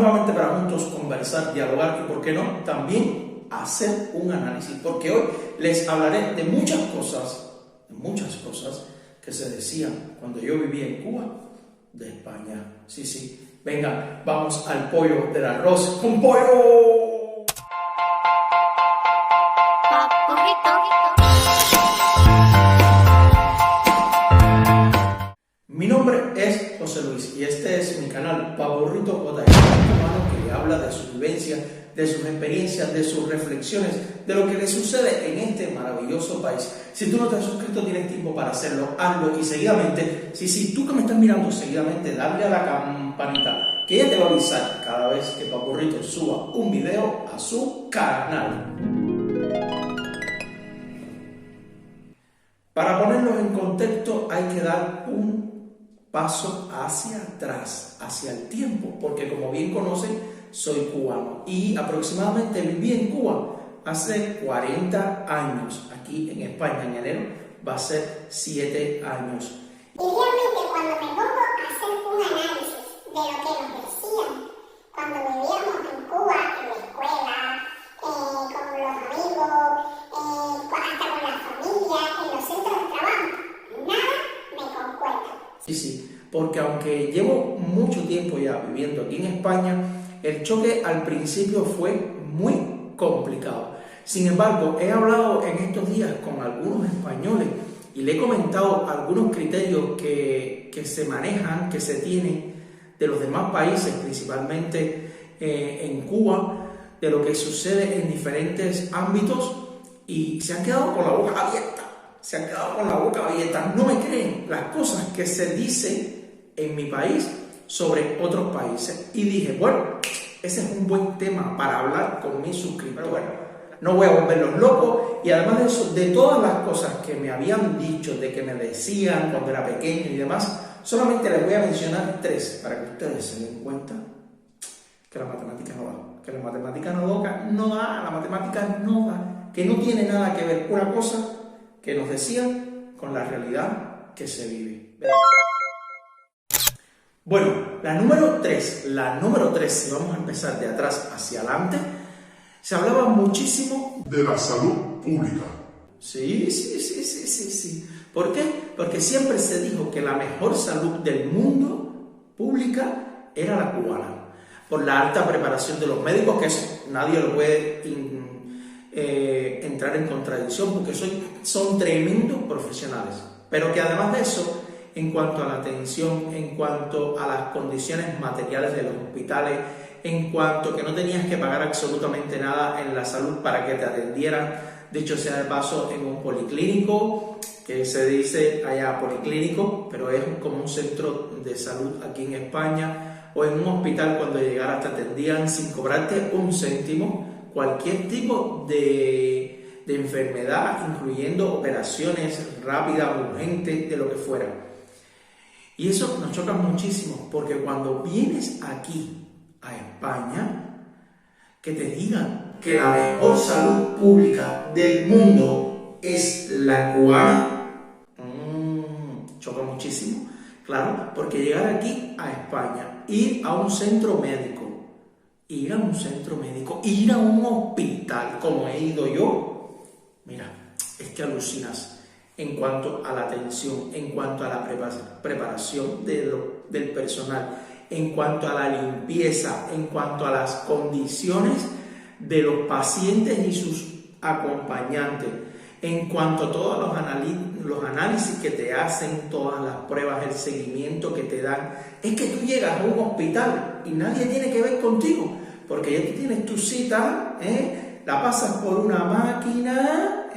nuevamente para juntos conversar, dialogar y, por qué no, también hacer un análisis, porque hoy les hablaré de muchas cosas que se decían cuando yo vivía en Cuba, de España. Sí, venga, vamos al pollo del arroz con pollo. Mi nombre es José Luis y este es mi canal Papurrito JR, un cubano que le habla de su vivencia, de sus experiencias, de sus reflexiones, de lo que le sucede en este maravilloso país. Si tú no te has suscrito, tienes tiempo para hacerlo, hazlo y seguidamente, tú que me estás mirando seguidamente, dale a la campanita, que ella te va a avisar cada vez que Papurrito suba un video a su canal. Para ponerlos en contexto hay que dar un paso hacia atrás, hacia el tiempo, porque como bien conocen, soy cubano y aproximadamente viví en Cuba hace 40 años. Aquí en España en enero va a ser 7 años. Y realmente cuando me pongo a hacer un análisis de lo que nos decían cuando vivíamos en Cuba, en la escuela, con los amigos, hasta con la familia, en los centros de trabajo, nada me concuerda. Sí, porque aunque llevo mucho tiempo ya viviendo aquí en España, el choque al principio fue muy complicado. Sin embargo, he hablado en estos días con algunos españoles y le he comentado algunos criterios que se manejan, que se tienen de los demás países, principalmente en Cuba, de lo que sucede en diferentes ámbitos y se han quedado con la boca abierta. No me creen las cosas que se dicen en mi país sobre otros países. Y dije, bueno, ese es un buen tema para hablar con mis suscriptores. Bueno, no voy a volverlos locos y además de eso, de todas las cosas que me habían dicho, de que me decían cuando era pequeño y demás, solamente les voy a mencionar 3 para que ustedes se den cuenta que la matemática no da, que la matemática no da, que no tiene nada que ver una cosa que nos decían con la realidad que se vive. Bueno, la número 3, si vamos a empezar de atrás hacia adelante, se hablaba muchísimo de la salud pública. Sí. ¿Por qué? Porque siempre se dijo que la mejor salud del mundo pública era la cubana, por la alta preparación de los médicos, que eso nadie lo puede entrar en contradicción, porque son tremendos profesionales, pero que además de eso, en cuanto a la atención, en cuanto a las condiciones materiales de los hospitales, en cuanto que no tenías que pagar absolutamente nada en la salud para que te atendieran, dicho sea de paso, en un policlínico, que se dice allá policlínico, pero es como un centro de salud aquí en España, o en un hospital cuando llegaras te atendían sin cobrarte un céntimo, cualquier tipo de enfermedad, incluyendo operaciones rápidas, urgentes, de lo que fuera. Y eso nos choca muchísimo, porque cuando vienes aquí a España, que te digan que la mejor salud pública del mundo es la cubana, choca muchísimo. Claro, porque llegar aquí a España, ir a un centro médico, ir a un hospital, como he ido yo, mira, es que alucinas. En cuanto a la atención, en cuanto a la preparación del personal, en cuanto a la limpieza, en cuanto a las condiciones de los pacientes y sus acompañantes, en cuanto a todos los análisis que te hacen, todas las pruebas, el seguimiento que te dan, es que tú llegas a un hospital y nadie tiene que ver contigo, porque ya tú tienes tu cita, la pasas por una máquina,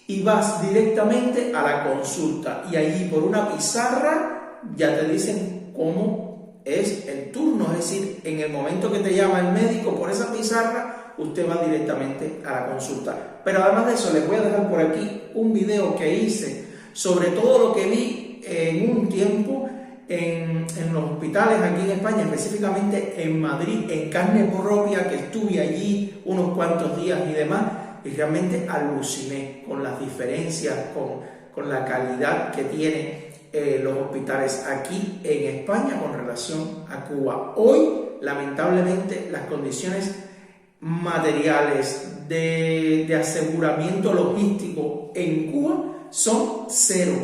y vas directamente a la consulta y allí por una pizarra ya te dicen cómo es el turno, es decir, en el momento que te llama el médico por esa pizarra, usted va directamente a la consulta. Pero además de eso, les voy a dejar por aquí un video que hice sobre todo lo que vi en un tiempo en los hospitales aquí en España, específicamente en Madrid, en carne propia, que estuve allí unos cuantos días y demás, y realmente aluciné con las diferencias, con la calidad que tiene los hospitales aquí en España con relación a Cuba. Hoy, lamentablemente, las condiciones materiales de aseguramiento logístico en Cuba son cero.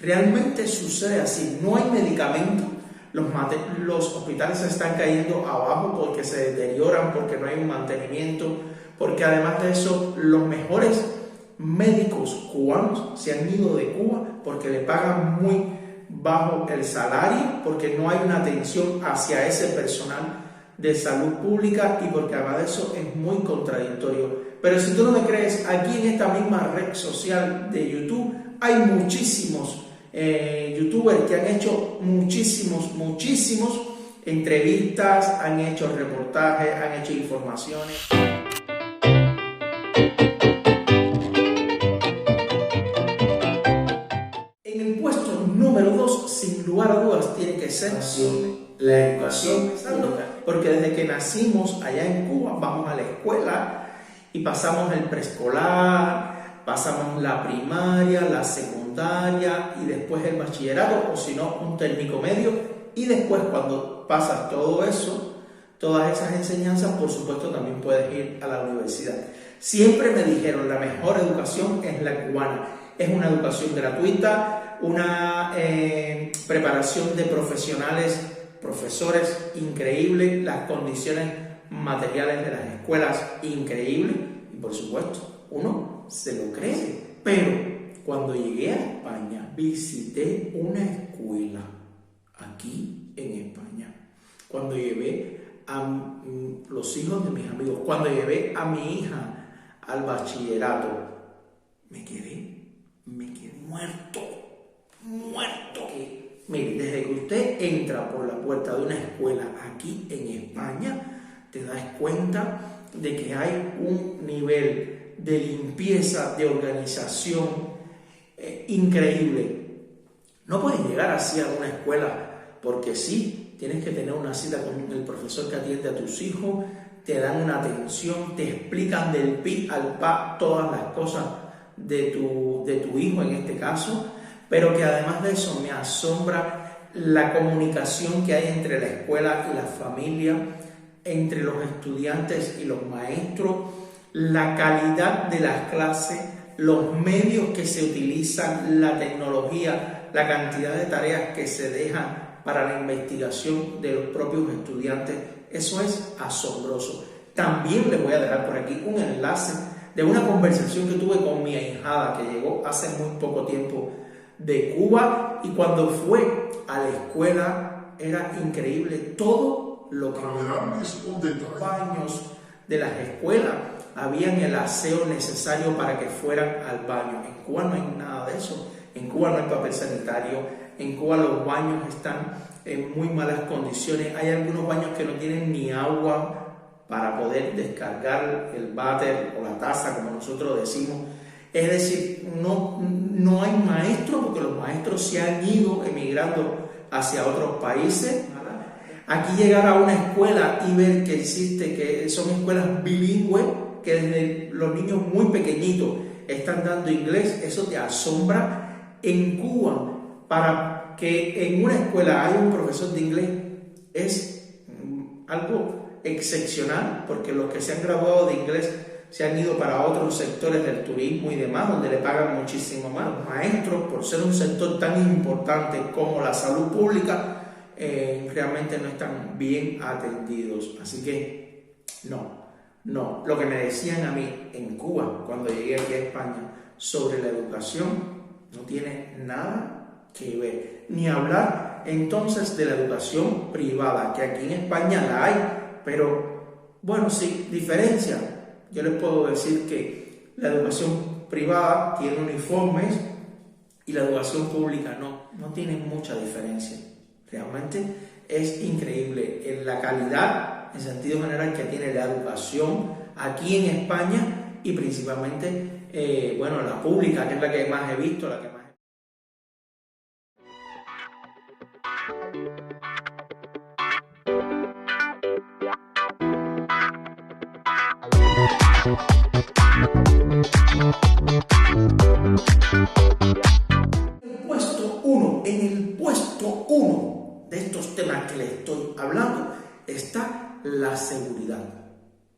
Realmente sucede así, no hay medicamentos, los hospitales se están cayendo abajo porque se deterioran, porque no hay un mantenimiento, porque además de eso los mejores médicos cubanos se han ido de Cuba porque le pagan muy bajo el salario, porque no hay una atención hacia ese personal de salud pública y porque además de eso es muy contradictorio. Pero si tú no me crees, aquí en esta misma red social de YouTube hay muchísimos youtubers que han hecho muchísimos entrevistas, han hecho reportajes, han hecho informaciones. En el puesto número 2, sin lugar a dudas, tiene que ser la educación, porque desde que nacimos allá en Cuba vamos a la escuela y pasamos el preescolar, pasamos la primaria, la secundaria y después el bachillerato, o si no, un técnico medio, y después cuando pasas todo eso, todas esas enseñanzas, por supuesto también puedes ir a la universidad. Siempre me dijeron, la mejor educación es la cubana, es una educación gratuita, una preparación de profesores increíble, las condiciones materiales de las escuelas increíbles y por supuesto uno se lo cree. Pero cuando llegué a España visité una escuela aquí en España, cuando llevé a los hijos de mis amigos, cuando llevé a mi hija al bachillerato, me quedé muerto. Mire, desde que usted entra por la puerta de una escuela aquí en España, te das cuenta de que hay un nivel de limpieza, de organización increíble. No puedes llegar así a una escuela porque sí, tienes que tener una cita con el profesor que atiende a tus hijos, te dan una atención, te explican del pi al pa todas las cosas de tu hijo en este caso, pero que además de eso me asombra la comunicación que hay entre la escuela y la familia, entre los estudiantes y los maestros, la calidad de las clases, los medios que se utilizan, la tecnología, la cantidad de tareas que se dejan para la investigación de los propios estudiantes. Eso es asombroso. También les voy a dejar por aquí un enlace de una conversación que tuve con mi ahijada que llegó hace muy poco tiempo de Cuba, y cuando fue a la escuela era increíble todo lo que los baños de las escuelas habían el aseo necesario para que fueran al baño. En Cuba no hay nada de eso, en Cuba no hay papel sanitario, en Cuba los baños están en muy malas condiciones, hay algunos baños que no tienen ni agua para poder descargar el váter o la taza, como nosotros decimos. Es decir, no hay maestros porque los maestros se han ido emigrando hacia otros países. Aquí llegar a una escuela y ver que existe, que son escuelas bilingües, que desde los niños muy pequeñitos están dando inglés, eso te asombra. En Cuba, para que en una escuela haya un profesor de inglés es algo excepcional, porque los que se han graduado de inglés se han ido para otros sectores del turismo y demás, donde le pagan muchísimo más. Los maestros, por ser un sector tan importante como la salud pública, realmente no están bien atendidos. Así que no. Lo que me decían a mí en Cuba cuando llegué aquí a España sobre la educación no tiene nada que ver. Ni hablar entonces de la educación privada, que aquí en España la hay, pero bueno, sí, diferencia. Yo les puedo decir que la educación privada tiene uniformes y la educación pública no tiene mucha diferencia. Realmente es increíble en la calidad, en sentido general, que tiene la educación aquí en España y principalmente, la pública, que es la que más he visto, la que más El puesto 1 en lado está la seguridad.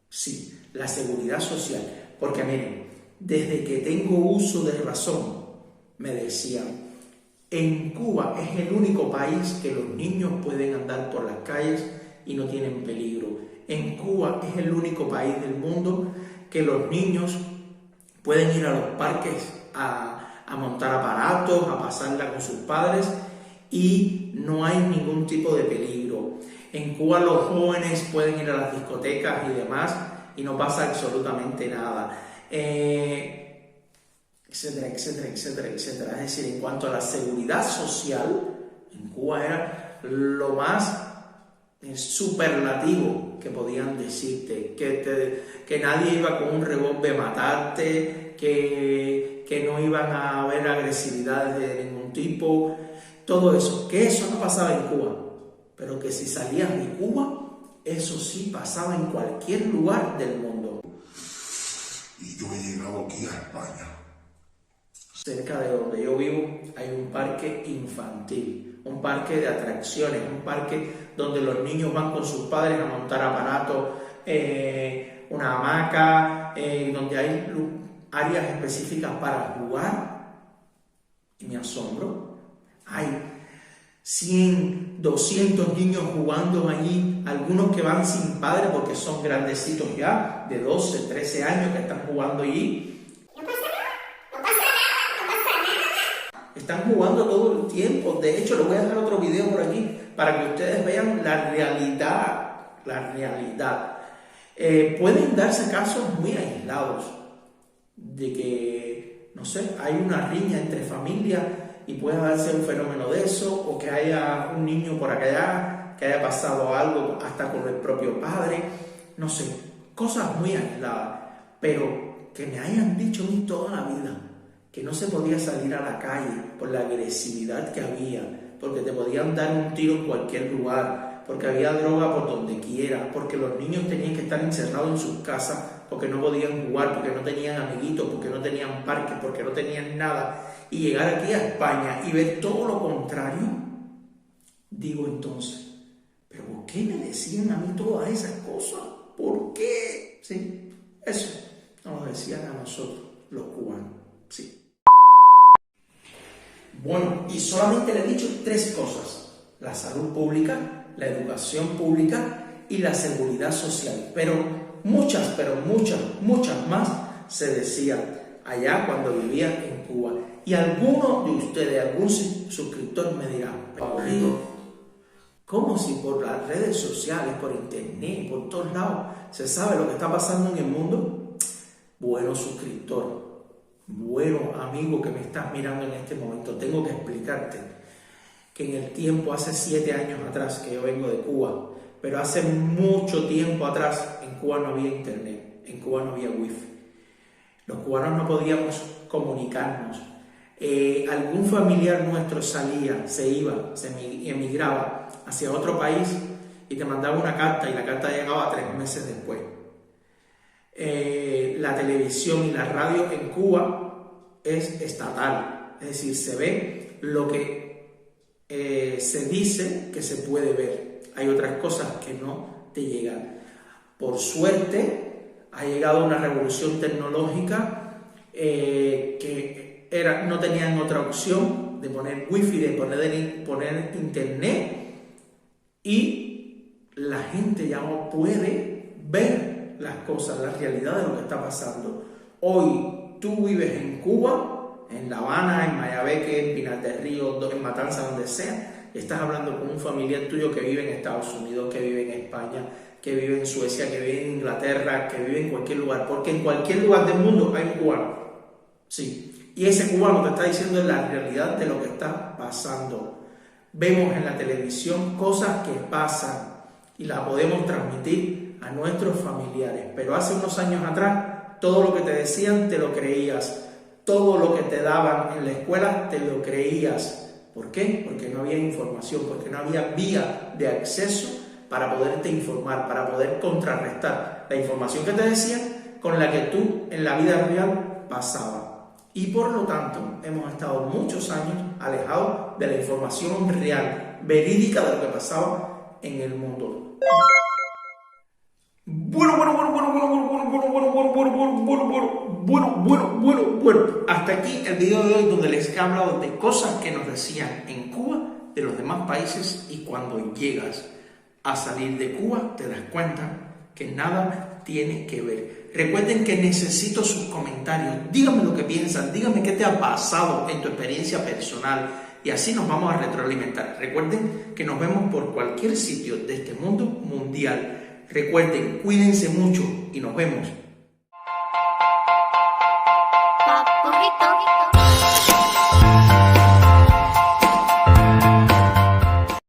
Sí, la seguridad social. Porque miren, desde que tengo uso de razón, me decían, en Cuba es el único país que los niños pueden andar por las calles y no tienen peligro. En Cuba es el único país del mundo que los niños pueden ir a los parques a montar aparatos, a pasarla con sus padres y no hay ningún tipo de peligro. En Cuba los jóvenes pueden ir a las discotecas y demás y no pasa absolutamente nada. Etcétera, etcétera, etcétera, etcétera. Es decir, en cuanto a la seguridad social, en Cuba era lo más superlativo que podían decirte, que nadie iba con un revólver a matarte, que no iban a haber agresividades de ningún tipo, todo eso, que eso no pasaba en Cuba, pero que si salías de Cuba, eso sí pasaba en cualquier lugar del mundo. Y yo he llegado aquí a España. Cerca de donde yo vivo hay un parque infantil, un parque de atracciones, un parque donde los niños van con sus padres a montar aparatos, una hamaca, donde hay áreas específicas para jugar. Y me asombro, hay 100, 200 niños jugando allí, algunos que van sin padre porque son grandecitos ya, de 12, 13 años que están jugando allí. Están jugando todo el tiempo. De hecho, les voy a dejar otro video por aquí para que ustedes vean la realidad. La realidad. Pueden darse casos muy aislados de que, no sé, hay una riña entre familias y puede darse un fenómeno de eso, o que haya un niño por acá que haya pasado algo hasta con el propio padre. No sé, cosas muy aisladas, pero que me hayan dicho a mí toda la vida que no se podía salir a la calle por la agresividad que había, porque te podían dar un tiro en cualquier lugar, porque había droga por donde quiera, porque los niños tenían que estar encerrados en sus casas, porque no podían jugar, porque no tenían amiguitos, porque no tenían parques, porque no tenían nada, y llegar aquí a España y ver todo lo contrario, digo entonces, ¿pero por qué me decían a mí todas esas cosas? ¿Por qué? Sí, eso nos lo decían a nosotros, los cubanos. Sí. Bueno, y solamente le he dicho 3 cosas: la salud pública, la educación pública y la seguridad social. Pero muchas más se decían allá cuando vivía en Cuba. Y alguno de ustedes, algún suscriptor me dirá, Paulito, ¿cómo si por las redes sociales, por internet, por todos lados, se sabe lo que está pasando en el mundo? Bueno, suscriptor, bueno, amigo que me estás mirando en este momento, tengo que explicarte que en el tiempo, hace 7 años atrás, que yo vengo de Cuba, pero hace mucho tiempo atrás, en Cuba no había internet, en Cuba no había wifi. Los cubanos no podíamos comunicarnos. Algún familiar nuestro salía, se iba, se emigraba hacia otro país y te mandaba una carta y la carta llegaba 3 meses después. La televisión y la radio en Cuba es estatal, es decir, se ve lo que se dice que se puede ver. Hay otras cosas que no te llegan. Por suerte ha llegado una revolución tecnológica que no tenían otra opción de poner wifi, de poner internet, y la gente ya no puede ver las cosas, la realidad de lo que está pasando. Hoy tú vives en Cuba, en La Habana, en Mayabeque, en Pinar del Río, en Matanzas, donde sea, estás hablando con un familiar tuyo que vive en Estados Unidos, que vive en España, que vive en Suecia, que vive en Inglaterra, que vive en cualquier lugar, porque en cualquier lugar del mundo hay un cubano. Sí, y ese cubano te está diciendo la realidad de lo que está pasando. Vemos en la televisión cosas que pasan y las podemos transmitir a nuestros familiares, pero hace unos años atrás todo lo que te decían te lo creías, todo lo que te daban en la escuela te lo creías. ¿Por qué? Porque no había información, porque no había vía de acceso para poderte informar, para poder contrarrestar la información que te decían con la que tú en la vida real pasaba. Y por lo tanto hemos estado muchos años alejados de la información real, verídica de lo que pasaba en el mundo. Bueno, hasta aquí el video de hoy donde les he hablado de cosas que nos decían en Cuba de los demás países, y cuando llegas a salir de Cuba te das cuenta que nada tiene que ver. Recuerden que necesito sus comentarios, díganme lo que piensan, díganme qué te ha pasado en tu experiencia personal y así nos vamos a retroalimentar. Recuerden que nos vemos por cualquier sitio de este mundo mundial. Recuerden, cuídense mucho y nos vemos